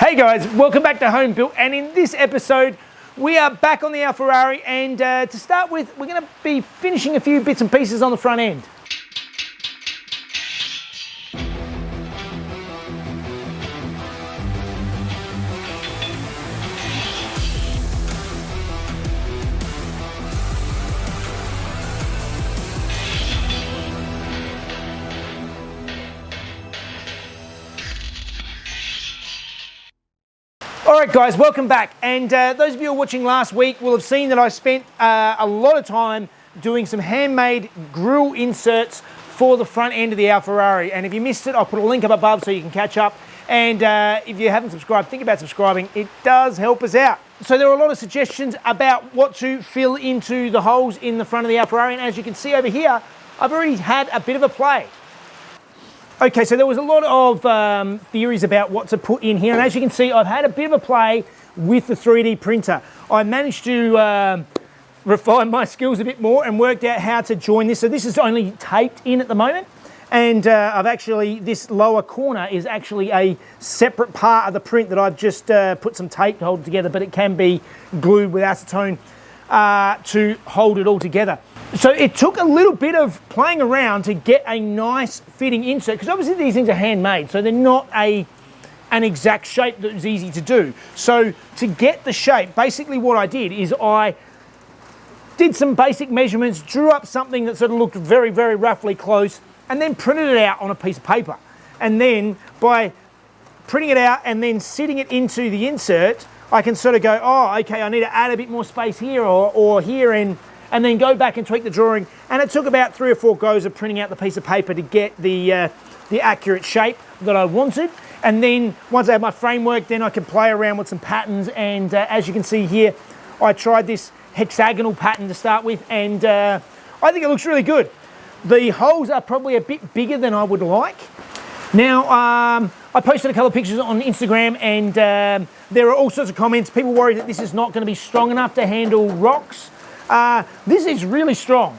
Hey guys, welcome back to Home Built, and in this episode we are back on the Alfarrari, and to start with we're going to be finishing a few bits and pieces on the front end. Alright guys, welcome back, and those of you who were watching last week will have seen that I spent a lot of time doing some handmade grille inserts for the front end of the Alfarrari, and if you missed it, I'll put a link up above so you can catch up, and if you haven't subscribed, think about subscribing. It does help us out. So there were a lot of suggestions about what to fill into the holes in the front of the Alfarrari, and as you can see over here, I've already had a bit of a play. Okay, so there was a lot of theories about what to put in here, and as you can see, I've had a bit of a play with the 3D printer. I managed to refine my skills a bit more and worked out how to join this. So this is only taped in at the moment, and this lower corner is actually a separate part of the print that I've just put some tape to hold it together, but it can be glued with acetone to hold it all together. So it took a little bit of playing around to get a nice fitting insert, because obviously these things are handmade, so they're not an exact shape that was easy to do. So to get the shape, basically what I did is I did some basic measurements, drew up something that sort of looked very, very roughly close, and then printed it out on a piece of paper. And then by printing it out and then sitting it into the insert, I can sort of go, oh, okay, I need to add a bit more space here or here, and then go back and tweak the drawing. And it took about 3 or 4 goes of printing out the piece of paper to get the accurate shape that I wanted. And then once I had my framework, then I could play around with some patterns. And as you can see here, I tried this hexagonal pattern to start with, and I think it looks really good. The holes are probably a bit bigger than I would like. Now, I posted a couple of pictures on Instagram, and there are all sorts of comments. People worry that this is not going to be strong enough to handle rocks. This is really strong.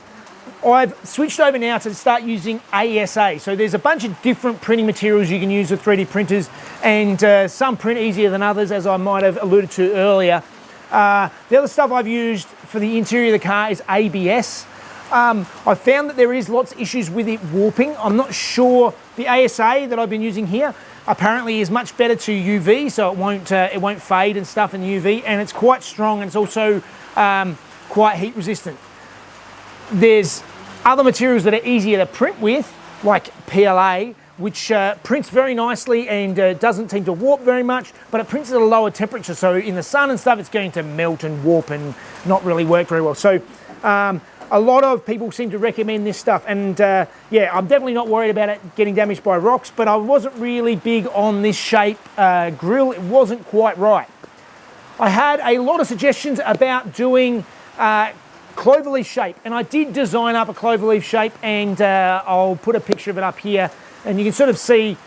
I've switched over now to start using ASA. So there's a bunch of different printing materials you can use with 3D printers, and some print easier than others, as I might have alluded to earlier. The other stuff I've used for the interior of the car is ABS. I've found that there is lots of issues with it warping. I'm not sure. The ASA that I've been using here apparently is much better to UV, so it won't fade and stuff in UV, and it's quite strong, and it's also quite heat resistant. There's other materials that are easier to print with, like PLA, which prints very nicely and doesn't seem to warp very much, but it prints at a lower temperature, so in the sun and stuff it's going to melt and warp and not really work very well. So a lot of people seem to recommend this stuff, and yeah, I'm definitely not worried about it getting damaged by rocks, but I wasn't really big on this shape grille. It wasn't quite right. I had a lot of suggestions about doing cloverleaf shape, and I did design up a cloverleaf shape, and I'll put a picture of it up here, and you can sort of see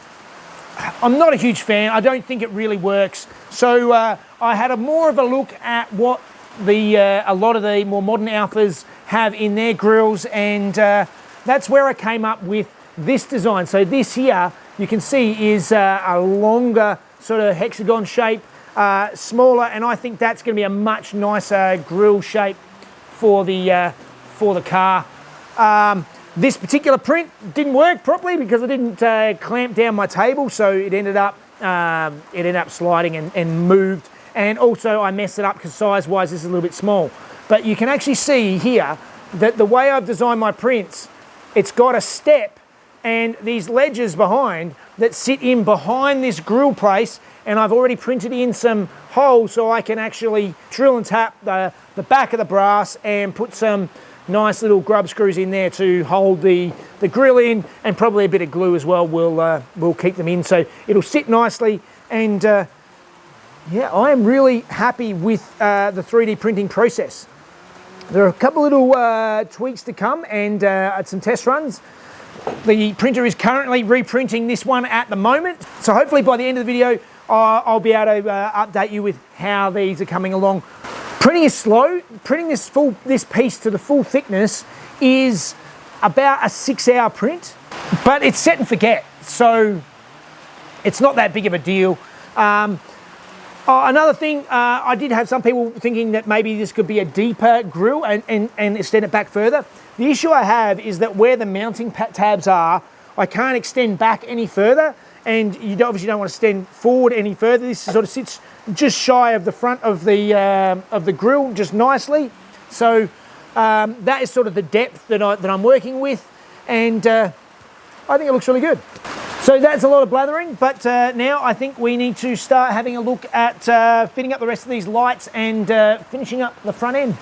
I'm not a huge fan. I don't think it really works. So I had more of a look at what a lot of the more modern Alfas have in their grills, and that's where I came up with this design. So this here, you can see, is a longer sort of hexagon shape, smaller, and I think that's going to be a much nicer grill shape for the car. This particular print didn't work properly because I didn't clamp down my table, so it ended up sliding and moved. And also I messed it up because size-wise this is a little bit small. But you can actually see here that the way I've designed my prints, it's got a step and these ledges behind that sit in behind this grill place, and I've already printed in some holes so I can actually drill and tap the back of the brass and put some nice little grub screws in there to hold the grill in, and probably a bit of glue as well will keep them in, so it'll sit nicely. And yeah, I am really happy with the 3D printing process. There are a couple little tweaks to come, and some test runs. The printer is currently reprinting this one at the moment, so hopefully by the end of the video I'll be able to update you with how these are coming along. Printing is slow. Printing this piece to the full thickness is about a 6-hour print, but it's set and forget, so it's not that big of a deal. Another thing, I did have some people thinking that maybe this could be a deeper grille and extend it back further. The issue I have is that where the mounting tabs are, I can't extend back any further, and you obviously don't want to extend forward any further. This sort of sits just shy of the front of the grille, just nicely. So that is sort of the depth that I'm working with, and I think it looks really good. So that's a lot of blathering, but now I think we need to start having a look at fitting up the rest of these lights and finishing up the front end.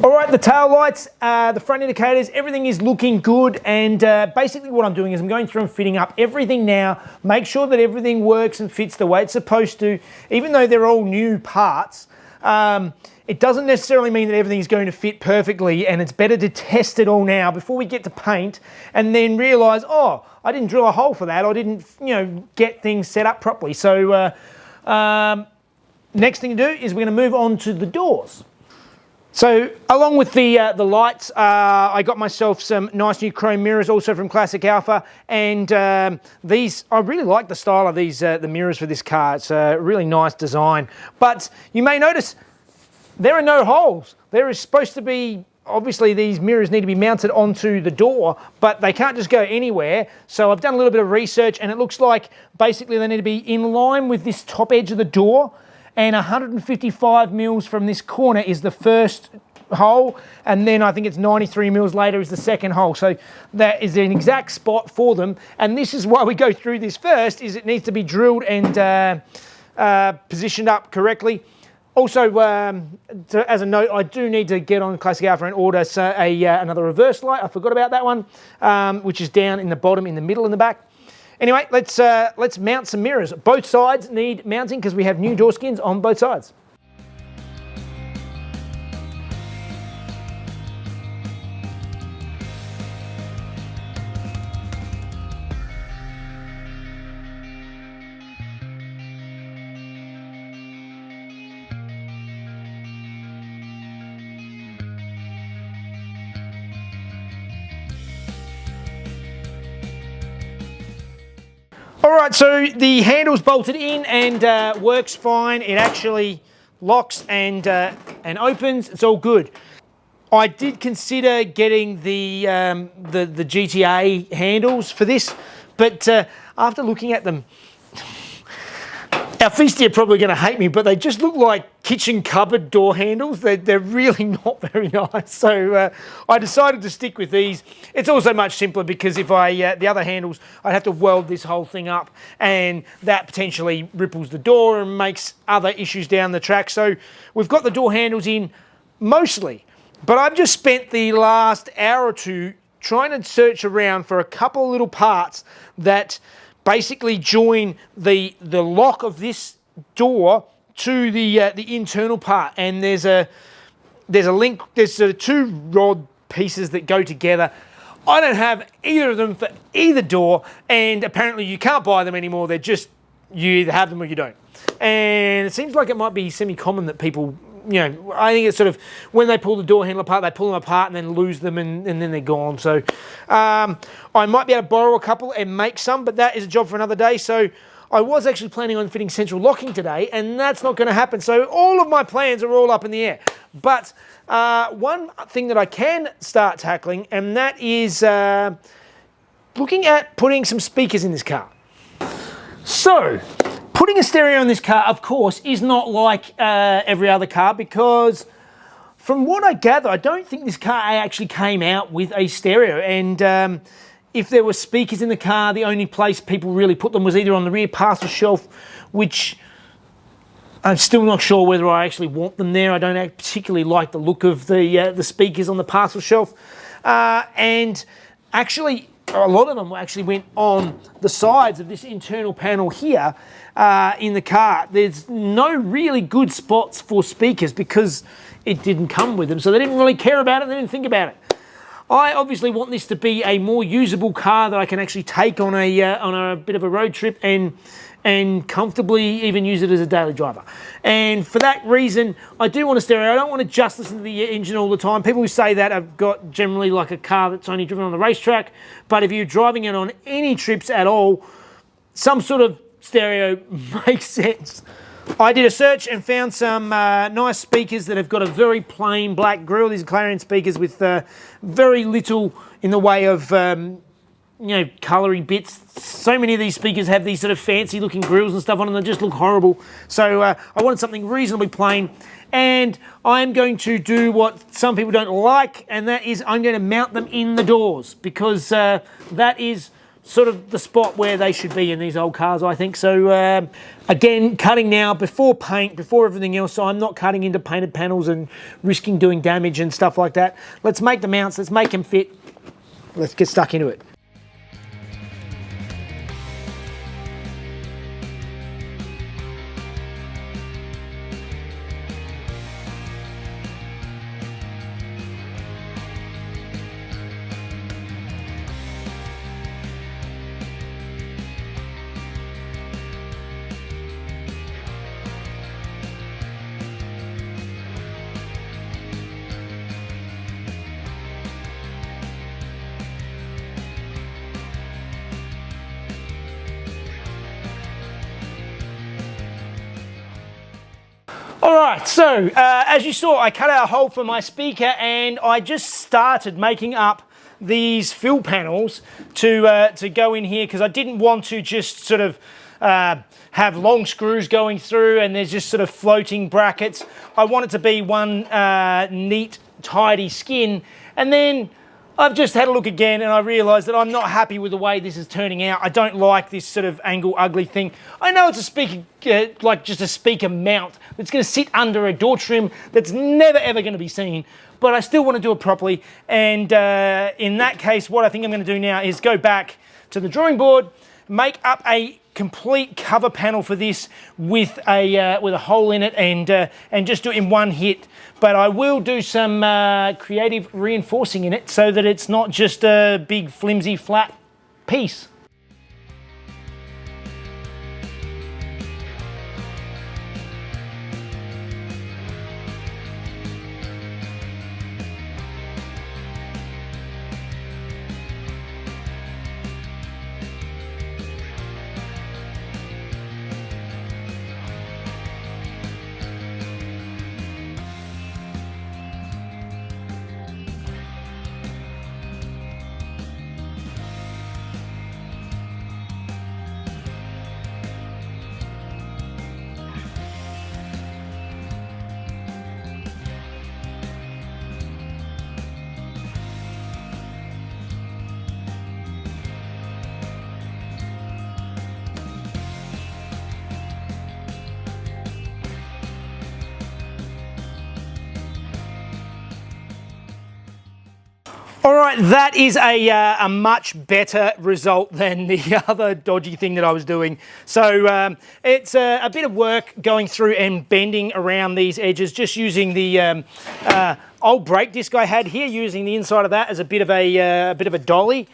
All right, the tail lights, the front indicators, everything is looking good, and basically what I'm doing is I'm going through and fitting up everything now, make sure that everything works and fits the way it's supposed to. Even though they're all new parts, it doesn't necessarily mean that everything is going to fit perfectly, and it's better to test it all now before we get to paint and then realise, oh, I didn't drill a hole for that, I didn't, get things set up properly. So next thing to do is we're going to move on to the doors. So along with the lights, I got myself some nice new chrome mirrors, also from Classic Alfa, and these, I really like the style of these, the mirrors for this car. It's a really nice design, but you may notice there are no holes. There is supposed to be, obviously these mirrors need to be mounted onto the door, but they can't just go anywhere. So I've done a little bit of research, and it looks like basically they need to be in line with this top edge of the door, and 155 mils from this corner is the first hole, and then I think it's 93 mils later is the second hole. So that is an exact spot for them, and this is why we go through this first, is it needs to be drilled and positioned up correctly. Also, as a note, I do need to get on Classic Alfa and order another reverse light. I forgot about that one, which is down in the bottom, in the middle, in the back. Anyway, let's mount some mirrors. Both sides need mounting because we have new door skins on both sides. All right, so the handle's bolted in and works fine. It actually locks and opens. It's all good. I did consider getting the GTA handles for this, but after looking at them, our feastie are probably going to hate me, but they just look like kitchen cupboard door handles. They're really not very nice. So I decided to stick with these. It's also much simpler because if the other handles, I'd have to weld this whole thing up, and that potentially ripples the door and makes other issues down the track. So we've got the door handles in mostly, but I've just spent the last hour or two trying to search around for a couple of little parts that basically join the lock of this door to the internal part, and there's a link. There's two rod pieces that go together. I don't have either of them for either door, and apparently you can't buy them anymore. They're just, you either have them or you don't. And it seems like it might be semi-common that people, I think it's sort of when they pull the door handle apart, they pull them apart and then lose them, and then they're gone. So I might be able to borrow a couple and make some, but that is a job for another day. So I was actually planning on fitting central locking today, and that's not going to happen. So all of my plans are all up in the air. But one thing that I can start tackling, and that is looking at putting some speakers in this car. So putting a stereo in this car, of course, is not like every other car, because from what I gather, I don't think this car actually came out with a stereo. And if there were speakers in the car, the only place people really put them was either on the rear parcel shelf, which I'm still not sure whether I actually want them there. I don't particularly like the look of the speakers on the parcel shelf. And actually, a lot of them actually went on the sides of this internal panel here in the car. There's no really good spots for speakers because it didn't come with them, so they didn't really care about it, they didn't think about it. I obviously want this to be a more usable car that I can actually take on a bit of a road trip and and comfortably even use it as a daily driver. And for that reason, I do want a stereo. I don't want to just listen to the engine all the time. People who say that have got generally like a car that's only driven on the racetrack, but if you're driving it on any trips at all, some sort of stereo makes sense. I did a search and found some nice speakers that have got a very plain black grille. These are Clarion speakers with very little in the way of colouring bits. So many of these speakers have these sort of fancy looking grills and stuff on them that just look horrible. So I wanted something reasonably plain, and I'm going to do what some people don't like, and that is I'm going to mount them in the doors, because that is sort of the spot where they should be in these old cars, I think. So again, cutting now before paint, before everything else, so I'm not cutting into painted panels and risking doing damage and stuff like that. Let's make the mounts, let's make them fit. Let's get stuck into it. All right, so as you saw, I cut out a hole for my speaker, and I just started making up these fill panels to go in here, because I didn't want to just sort of have long screws going through and there's just sort of floating brackets. I want it to be one neat, tidy skin. And then I've just had a look again and I realised that I'm not happy with the way this is turning out. I don't like this sort of angle ugly thing. I know it's a speaker, like just a speaker mount that's going to sit under a door trim that's never ever going to be seen, but I still want to do it properly. And in that case, what I think I'm going to do now is go back to the drawing board, make up a complete cover panel for this with a hole in it, and just do it in one hit. But I will do some creative reinforcing in it so that it's not just a big flimsy flat piece. All right, that is a much better result than the other dodgy thing that I was doing. So it's a bit of work going through and bending around these edges, just using the old brake disc I had here, using the inside of that as a bit of a dolly.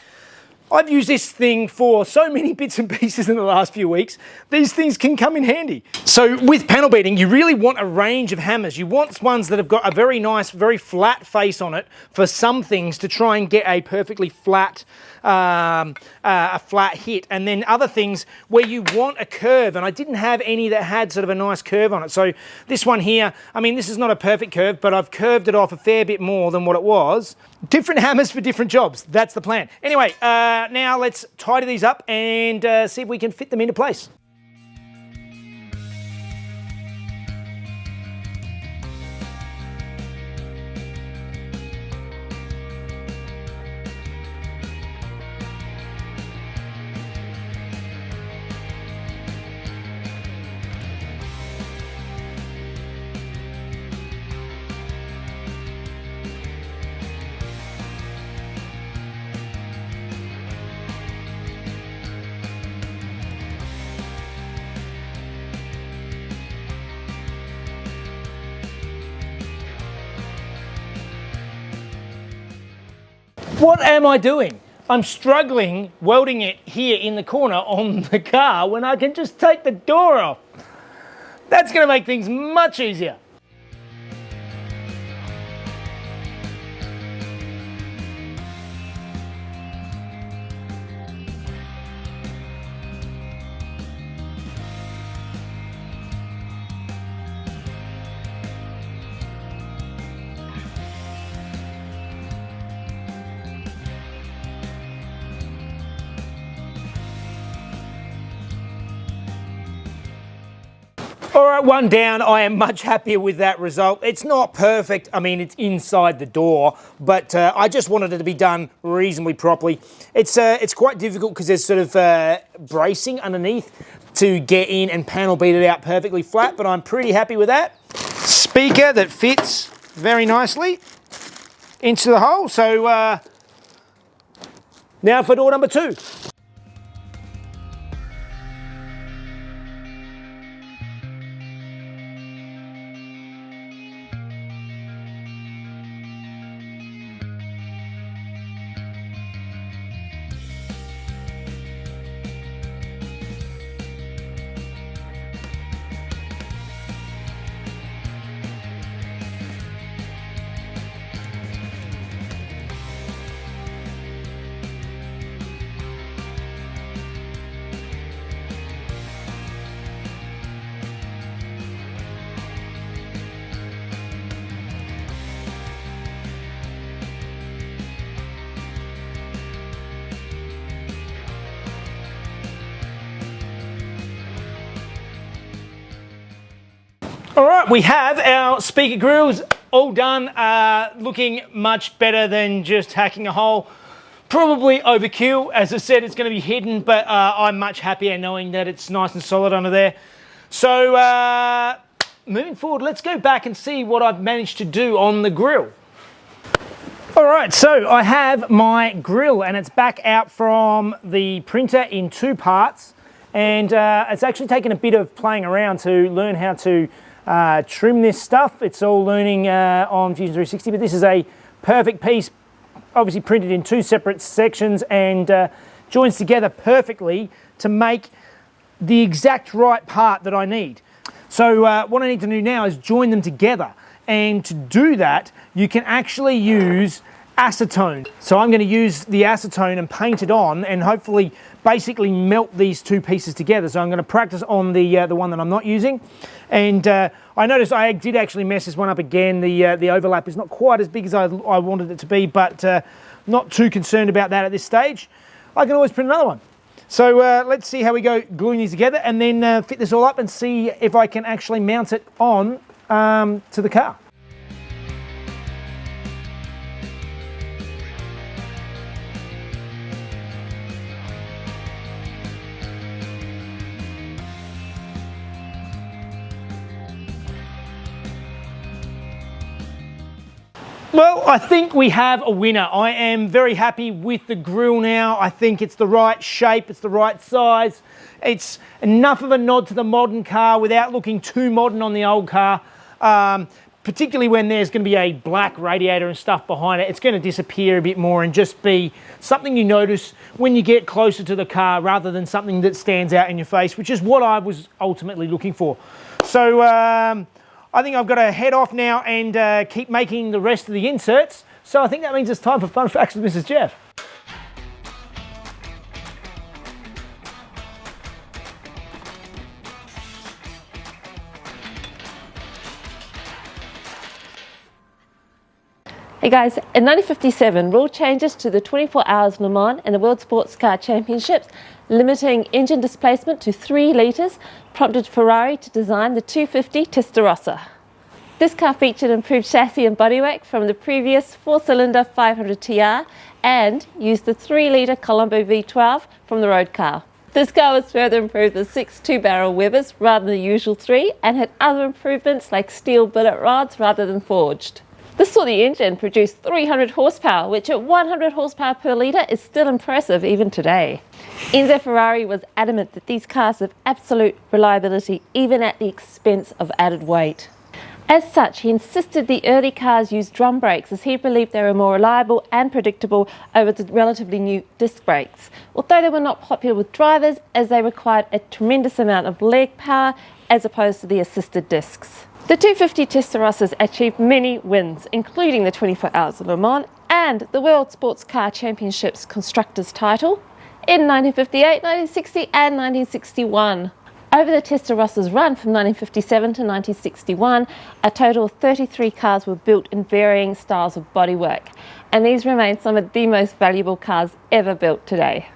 I've used this thing for so many bits and pieces in the last few weeks. These things can come in handy. So with panel beating, you really want a range of hammers. You want ones that have got a very nice, very flat face on it for some things to try and get a perfectly flat, a flat hit. And then other things where you want a curve. And I didn't have any that had sort of a nice curve on it. So this one here, I mean, this is not a perfect curve, but I've curved it off a fair bit more than what it was. Different hammers for different jobs. That's the plan. Anyway, now let's tidy these up and see if we can fit them into place. What am I doing? I'm struggling welding it here in the corner on the car when I can just take the door off. That's going to make things much easier. All right, one down. I am much happier with that result. It's not perfect. I mean, it's inside the door, but I just wanted it to be done reasonably properly. It's quite difficult because there's sort of bracing underneath to get in and panel beat it out perfectly flat, but I'm pretty happy with that. Speaker that fits very nicely into the hole. So now for door number 2. All right, we have our speaker grills all done, looking much better than just hacking a hole. Probably overkill. As I said, it's going to be hidden, but I'm much happier knowing that it's nice and solid under there. So moving forward, let's go back and see what I've managed to do on the grill. All right, so I have my grill and it's back out from the printer in 2 parts. And it's actually taken a bit of playing around to learn how to trim this stuff. It's all learning on Fusion 360, but this is a perfect piece, obviously printed in 2 separate sections and joins together perfectly to make the exact right part that I need. So what I need to do now is join them together, and to do that you can actually use acetone. So I'm going to use the acetone and paint it on and hopefully basically melt these 2 pieces together. So I'm going to practice on the one that I'm not using. And I noticed I did actually mess this one up again. The overlap is not quite as big as I wanted it to be, but not too concerned about that at this stage. I can always print another one. So let's see how we go gluing these together and then fit this all up and see if I can actually mount it on to the car. Well, I think we have a winner. I am very happy with the grille now. I think it's the right shape, it's the right size. It's enough of a nod to the modern car without looking too modern on the old car. Particularly when there's going to be a black radiator and stuff behind it. It's going to disappear a bit more and just be something you notice when you get closer to the car rather than something that stands out in your face, which is what I was ultimately looking for. So I think I've got to head off now and keep making the rest of the inserts. So I think that means it's time for Fun Facts with Mrs. Jeff. Hey guys, in 1957, rule changes to the 24 Hours Le Mans and the World Sports Car Championships, limiting engine displacement to 3 litres, prompted Ferrari to design the 250 Testarossa. This car featured improved chassis and bodywork from the previous 4-cylinder 500 TR and used the 3-litre Colombo V12 from the road car. This car was further improved with 6 2-barrel Webers rather than the usual 3 and had other improvements like steel billet rods rather than forged. This saw the engine produce 300 horsepower, which at 100 horsepower per litre is still impressive even today. Enzo Ferrari was adamant that these cars have absolute reliability even at the expense of added weight. As such, he insisted the early cars used drum brakes as he believed they were more reliable and predictable over the relatively new disc brakes, although they were not popular with drivers as they required a tremendous amount of leg power as opposed to the assisted discs. The 250 Testarossas achieved many wins, including the 24 Hours of Le Mans and the World Sports Car Championships Constructors title in 1958, 1960 and 1961. Over the Testarossas run from 1957 to 1961, a total of 33 cars were built in varying styles of bodywork, and these remain some of the most valuable cars ever built today.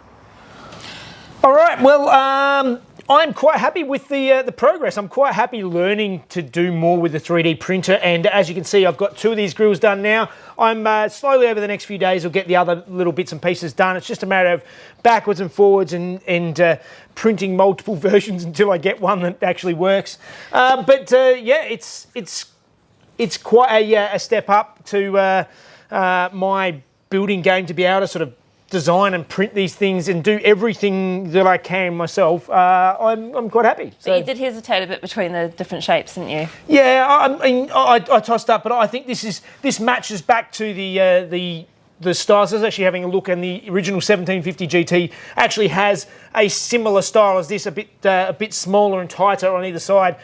All right, well, I'm quite happy with the progress. I'm quite happy learning to do more with the 3D printer, and as you can see, I've got 2 of these grills done now. I'm slowly over the next few days will get the other little bits and pieces done. It's just a matter of backwards and forwards and printing multiple versions until I get one that actually works. Yeah, it's quite a step up to my building game to be able to sort of design and print these things and do everything that I can myself. I'm quite happy. So you did hesitate a bit between the different shapes, didn't you? Yeah, I mean, I tossed up, but I think this matches back to the styles. I was actually having a look, and the original 1750 GT actually has a similar style as this, a bit smaller and tighter on either side.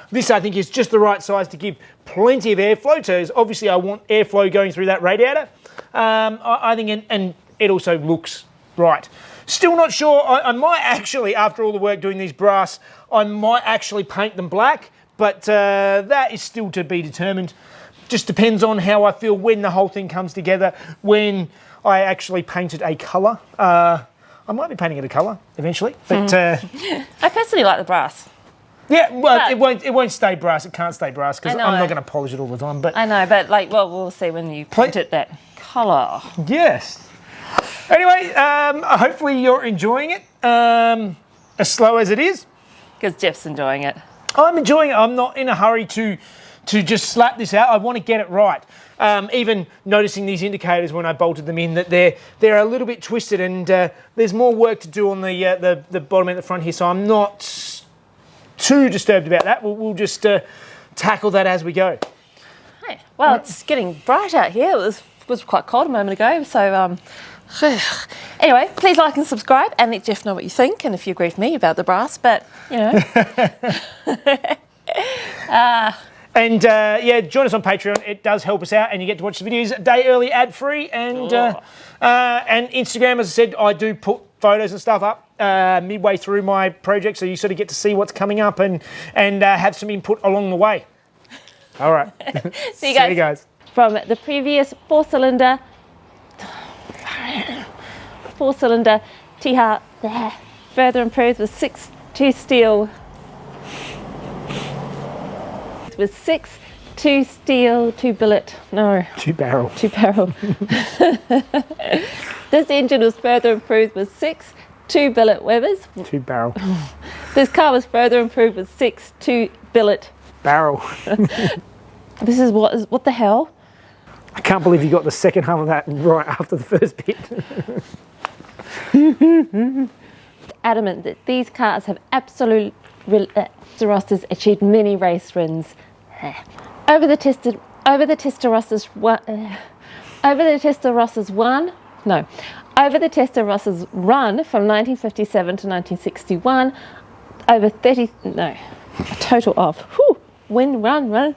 This, I think, is just the right size to give plenty of airflow. So obviously, I want airflow going through that radiator. I think, and it also looks right. Still not sure. I might actually, after all the work doing these brass, I might actually paint them black, but that is still to be determined. Just depends on how I feel when the whole thing comes together, when I actually painted a colour. I might be painting it a colour eventually, but I personally like the brass. Yeah, well, but it won't stay brass. It can't stay brass because I'm not going to polish it all the time. But I know, but we'll see when you paint it that colour. Yes. Anyway, hopefully you're enjoying it, as slow as it is. Because Jeff's enjoying it. I'm enjoying it. I'm not in a hurry to just slap this out. I want to get it right. Even noticing these indicators when I bolted them in, that they're a little bit twisted, and there's more work to do on the bottom and the front here. So I'm not too disturbed about that. We'll just tackle that as we go. Hey, well, it's getting bright out here. It was quite cold a moment ago, so anyway, please like and subscribe and let Jeff know what you think, and if you agree with me about the brass, but you know. And yeah, join us on Patreon. It does help us out, and you get to watch the videos a day early, ad-free, and Instagram, as I said, I do put photos and stuff up midway through my project, so you sort of get to see what's coming up and have some input along the way. All right. See you guys. From the previous four-cylinder T-Har, further improved with 6-2 steel. With 6-2 steel, 2 billet, no. 2 barrel. 2 barrel. This engine was further improved with 6-2 billet Webers. 2 barrel. This car was further improved with 6-2 billet barrel. This is what the hell? I can't believe you got the second half of that right after the first bit. Adamant that these cars have absolute Testarossas achieved many race wins. Over the Testarossas run from 1957 to 1961, a total of